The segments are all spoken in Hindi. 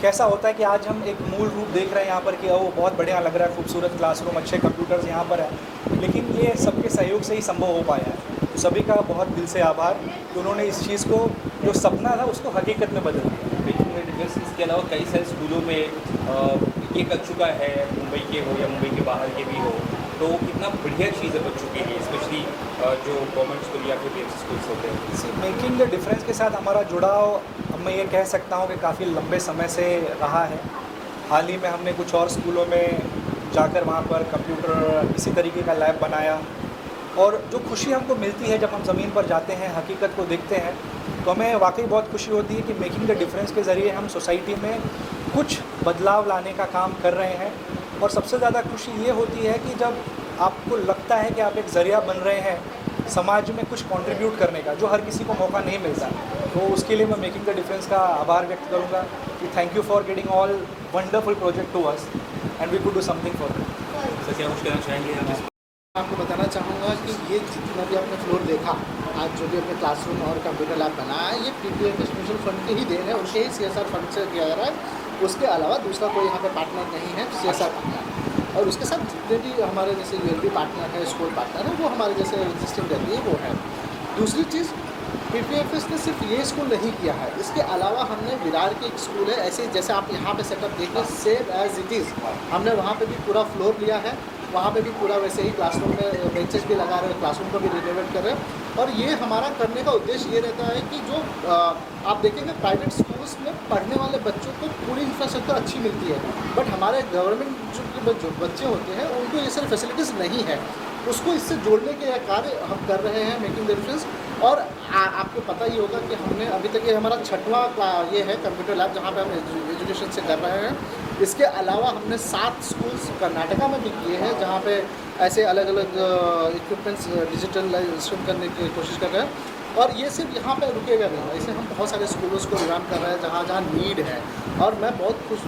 कैसा होता है कि आज हम एक मूल रूप देख रहे हैं यहाँ पर कि वो बहुत बढ़िया लग रहा है, खूबसूरत क्लासरूम, अच्छे कंप्यूटर्स यहाँ पर है, लेकिन ये सबके सहयोग से ही संभव हो पाया है। तो सभी का बहुत दिल से आभार कि उन्होंने इस चीज़ को, जो सपना था उसको हकीकत में बदल दिया। मेकिंग द डिफरेंस इसके अलावा कई सारे स्कूलों में ये कर चुका है, मुंबई के हो या मुंबई के बाहर के भी हो, तो कितना बढ़िया चीज़ है बच्चों के लिए, स्पेशली जो गवर्नमेंट स्कूल या फिर पीएमसी स्कूल्स होते हैं। मेकिंग द डिफरेंस के साथ हमारा जुड़ाव, अब मैं ये कह सकता हूँ कि काफ़ी लंबे समय से रहा है। हाल ही में हमने कुछ और स्कूलों में जाकर वहाँ पर कंप्यूटर इसी तरीके का लैब बनाया, और जो खुशी हमको मिलती है जब हम ज़मीन पर जाते हैं, हकीकत को देखते हैं, तो हमें वाकई बहुत खुशी होती है कि मेकिंग द डिफरेंस के ज़रिए हम सोसाइटी में कुछ बदलाव लाने का काम कर रहे हैं। और सबसे ज़्यादा खुशी ये होती है कि जब आपको लगता है कि आप एक ज़रिया बन रहे हैं समाज में कुछ कंट्रीब्यूट करने का, जो हर किसी को मौका नहीं मिलता। तो उसके लिए मैं मेकिंग द डिफरेंस का आभार व्यक्त करूँगा कि thank you for getting all wonderful project to us and we could do something for them. Sir क्या कुछ कहना चाहेंगे आप? आपको बताना चाहूँगा कि ये जितना भी आपने फ्लोर देखा, आज जो भी अपने क्लासरूम और कंप्यूटर लैब बनाया है, ये पीपीएफएस म्यूचुअल फंड के ही देन है, उनके ही सीएसआर फंड से किया जा रहा है। उसके अलावा दूसरा कोई यहाँ पे पार्टनर नहीं है सीएसआर पार्टनर। और उसके साथ जितने भी हमारे जैसे यूएलबी पार्टनर है, स्कूल पार्टनर है, वो हमारे जैसे रजिस्टिंग रहती है वो है। दूसरी चीज़, पीपीएफएस ने सिर्फ ये स्कूल नहीं किया है, इसके अलावा हमने विरार के एक स्कूल है, ऐसे जैसे आप यहाँ पे सेटअप देखिए सेम एज इट इज़, हमने वहाँ पे भी पूरा फ्लोर लिया है, वहाँ पे भी पूरा वैसे ही क्लासरूम में बेंचेस भी लगा रहे हैं, क्लासरूम को भी रिनोवेट कर रहे हैं। और ये हमारा करने का उद्देश्य ये रहता है कि जो आप देखेंगे प्राइवेट स्कूल्स में पढ़ने वाले बच्चों को पूरी इंफ्रास्ट्रक्चर अच्छी मिलती है, बट हमारे गवर्नमेंट जो बच्चे होते हैं उनको ये सारी फैसिलिटीज़ नहीं है। उसको इससे जोड़ने के कार्य हम कर रहे हैं मेकिंग द डिफरेंस। और आपको पता ही होगा कि हमने अभी तक ये हमारा 6वां ये है कंप्यूटर लैब जहाँ पे हम एजुकेशन से कर रहे हैं। इसके अलावा हमने 7 स्कूल्स कर्नाटका में भी किए हैं जहाँ पे ऐसे अलग अलग इक्विपमेंट्स डिजिटलाइजेशन करने की कोशिश कर रहे हैं। और ये सिर्फ यहाँ पे रुकेगा नहीं, ऐसे हम बहुत सारे स्कूलों को रिवाम कर रहे हैं जहाँ जहाँ नीड है। और मैं बहुत खुश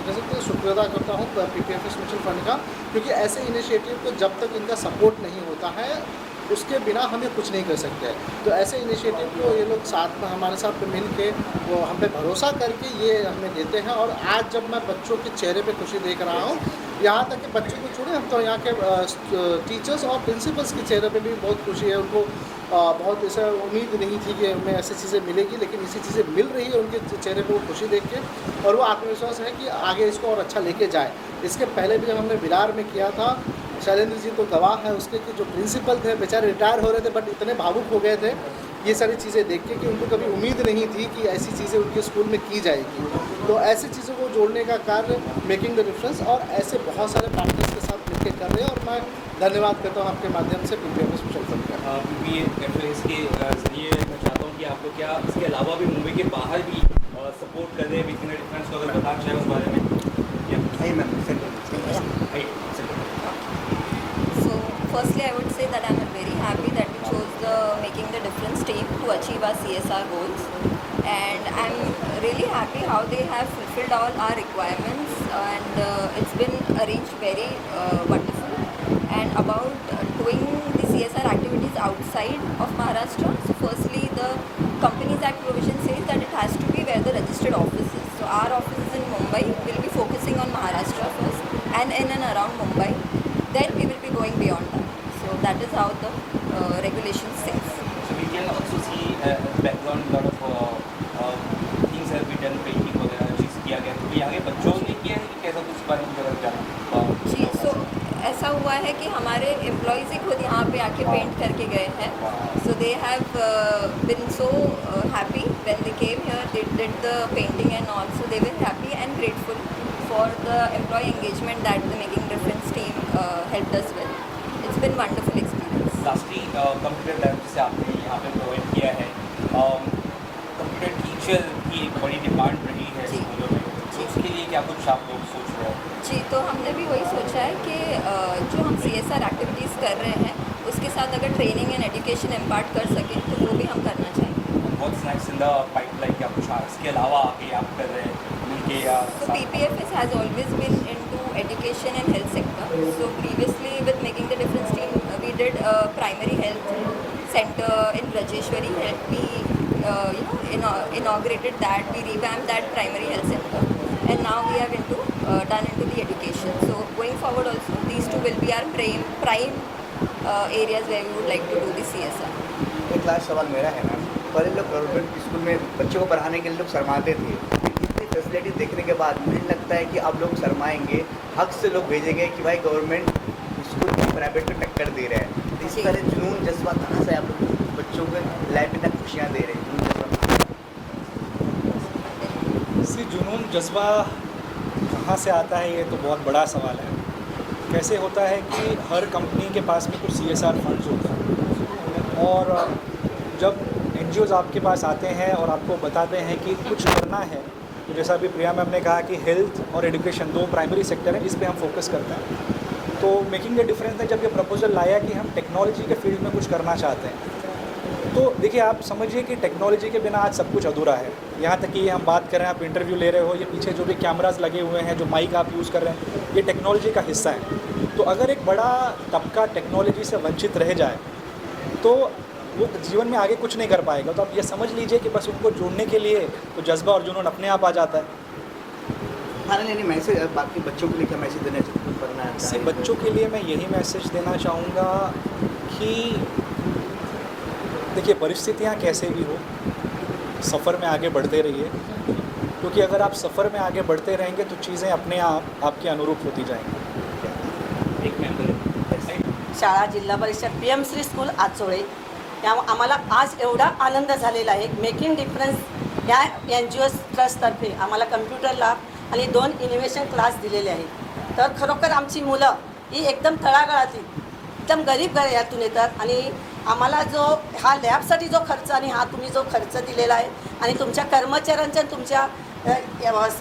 जैसे शुक्रिया करता हूँ पीपीएफएस म्यूचुअल फंड का, क्योंकि ऐसे इनिशिएटिव को जब तक इनका सपोर्ट नहीं होता है उसके बिना हमें कुछ नहीं कर सकते। तो ऐसे इनिशिएटिव को ये लोग साथ में हमारे साथ मिल के वो हम पे भरोसा करके ये हमें देते हैं। और आज जब मैं बच्चों के चेहरे पे खुशी देख रहा हूँ, यहाँ तक कि बच्चों को छोड़े, हम तो यहाँ के टीचर्स और प्रिंसिपल्स के चेहरे पे भी बहुत खुशी है। उनको बहुत ऐसा उम्मीद नहीं थी कि हमें ऐसी चीज़ें मिलेगी, लेकिन ऐसी चीज़ें मिल रही है उनके चेहरे पे वो खुशी देख के, और वो आत्मविश्वास है कि आगे इसको और अच्छा लेके जाए। इसके पहले भी जब हमने विरार में किया था, शैलेंद्र जी तो गवाह है उसके कि जो प्रिंसिपल थे बेचारे रिटायर हो रहे थे, बट इतने भावुक हो गए थे ये सारी चीज़ें देख के कि उनको कभी उम्मीद नहीं थी कि ऐसी चीज़ें उनके स्कूल में की जाएगी। तो ऐसी चीज़ों को जोड़ने का कार्य मेकिंग द डिफरेंस और ऐसे बहुत सारे पार्टनर्स के साथ मिलकर कर रहे हैं। और मैं धन्यवाद करता हूँ आपके माध्यम से पीपीएफएस म्यूचुअल फंड का। पीपीएफएस के जरिए मैं चाहता हूँ कि आप लोग क्या इसके अलावा भी मुंबई के बाहर भी सपोर्ट कर रहे हैं मेकिंग द डिफरेंस को, अगर बताना चाहें उस बारे में। Firstly, I would say that I'm very happy that we chose the Making the Difference team to achieve our CSR goals, and I'm really happy how they have fulfilled all our requirements, and it's been arranged very wonderful. And about doing the CSR activities outside of Maharashtra, so firstly the Companies Act provision says that it has to be where the registered office is. So our offices in Mumbai will be focusing on Maharashtra first, and in and around Mumbai. Then we will be going beyond that. So that is how the regulation says. So we can also see background lot of things have been done, painting वगैरह चीज़ किया गया। तो यहाँ के बच्चों ने किया है कि कैसा कुछ बारे में जरा जाना? जी, सो ऐसा हुआ है कि हमारे एम्प्लॉयज़ ही खुद यहाँ पे आके पेंट करके गए हैं। So they have been so happy when they came here, they did the painting and also they were happy and grateful for the employee engagement that the Making Difference team helped us with. It's been wonderful experience. Lastly computer lab जिसे आपने यहाँ पे प्रोवाइड किया है, कंप्यूटर टीचर की एक बड़ी डिमांड रही है स्कूलों में, तो उसके लिए क्या कुछ आप लोग सोच रहे हो? जी, तो हमने भी वही सोचा है कि जो हम CSR एक्टिविटीज़ कर रहे हैं उसके साथ अगर ट्रेनिंग एंड एजुकेशन इम्पार्ट कर सकें तो वो भी हम करना चाहेंगे। बहुत स्नैक्स इन द पाइपलाइन क्या कुछ इसके अलावा आगे आप कर रहे हैं मिलके या? So PPFS has always been into education and health sector. So previously with Making the Difference team, we did a primary health center in Rajeshwari, helped me inaugurated that. We revamped that primary health center, and now we have done into the education. So going forward also, these two will be our prime areas where we would like to do the CSR. एक लास्ट सवाल मेरा है मैम, पहले लोग गवर्नमेंट स्कूल में बच्चों को पढ़ाने के लिए लोग शर्माते थे, इतनी फैसिलिटी देखने के बाद मुझे लगता है कि अब लोग शर्माएंगे, हक से लोग भेजेंगे कि भाई गवर्नमेंट स्कूल में प्राइवेट में टक्कर दे रहे हैं। तो इस जी। तरह जुनून जज्बा कहाँ से आप लोग बच्चों को लाइफ में तक खुशियाँ दे रहे हैं? जुनून जज्बा जुनून जज्बा कहाँ से आता है, ये तो बहुत बड़ा सवाल है। कैसे होता है कि हर कंपनी के पास में कुछ CSR फंड्स होते हैं, और जब NGOs आपके पास आते हैं और आपको बताते हैं कि कुछ करना है, तो जैसा अभी प्रिया मैम ने कहा कि हेल्थ और एजुकेशन 2 प्राइमरी सेक्टर हैं, इस पे हम फोकस करते हैं। तो मेकिंग द डिफरेंस ने जब ये प्रपोजल लाया कि हम टेक्नोलॉजी के फील्ड में कुछ करना चाहते हैं, तो देखिए आप समझिए कि टेक्नोलॉजी के बिना आज सब कुछ अधूरा है। यहाँ तक कि हम बात कर रहे हैं, आप इंटरव्यू ले रहे हो, ये पीछे जो भी कैमरास लगे हुए हैं, जो माइक आप यूज़ कर रहे हैं, ये टेक्नोलॉजी का हिस्सा है। तो अगर एक बड़ा तबका टेक्नोलॉजी से वंचित रह जाए तो वो जीवन में आगे कुछ नहीं कर पाएगा। तो आप ये समझ लीजिए कि बस उनको जोड़ने के लिए तो जज्बा और जुनून अपने आप आ जाता है। हाँ नहीं, मैसेज बाकी बच्चों के लिए क्या मैसेज देना करना है? से बच्चों के लिए मैं यही मैसेज देना चाहूँगा कि देखिए परिस्थितियाँ कैसे भी हो, सफ़र में आगे बढ़ते रहिए, क्योंकि अगर आप सफ़र में आगे बढ़ते रहेंगे तो चीज़ें अपने आप आपके अनुरूप होती जाएंगी। एक मेंबर शाळा जिल्हा परिषद PM श्री स्कूल आचोळे या आम्हाला आज एवढा आनंद झालेला आहे. मेकिंग डिफरन्स या NGOs ट्रस्टतर्फे आम्हाला कम्प्युटर लॅब आणि 2 इनोव्हेशन क्लास दिलेले आहेत. तर खरोखर आमची मुलं ही एकदम तळागाळातील एकदम गरीब घरातून येतात आणि आम्हाला जो हा लॅबसाठी जो खर्च आणि हा तुम्ही जो खर्च दिलेला आहे आणि तुमच्या कर्मचाऱ्यांचं तुमच्या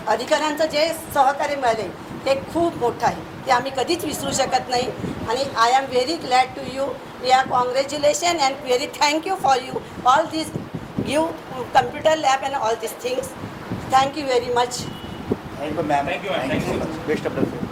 अधिकाऱ्यांचं जे सहकार्य मिळाले ते खूप मोठं आहे. ते आम्ही कधीच विसरू शकत नाही आणि I am very glad to you. We are congratulation and very thank you for you all this give computer lab and all this things. Thank you very much. Thank you ma'am, Thank you, ma'am. Best of luck.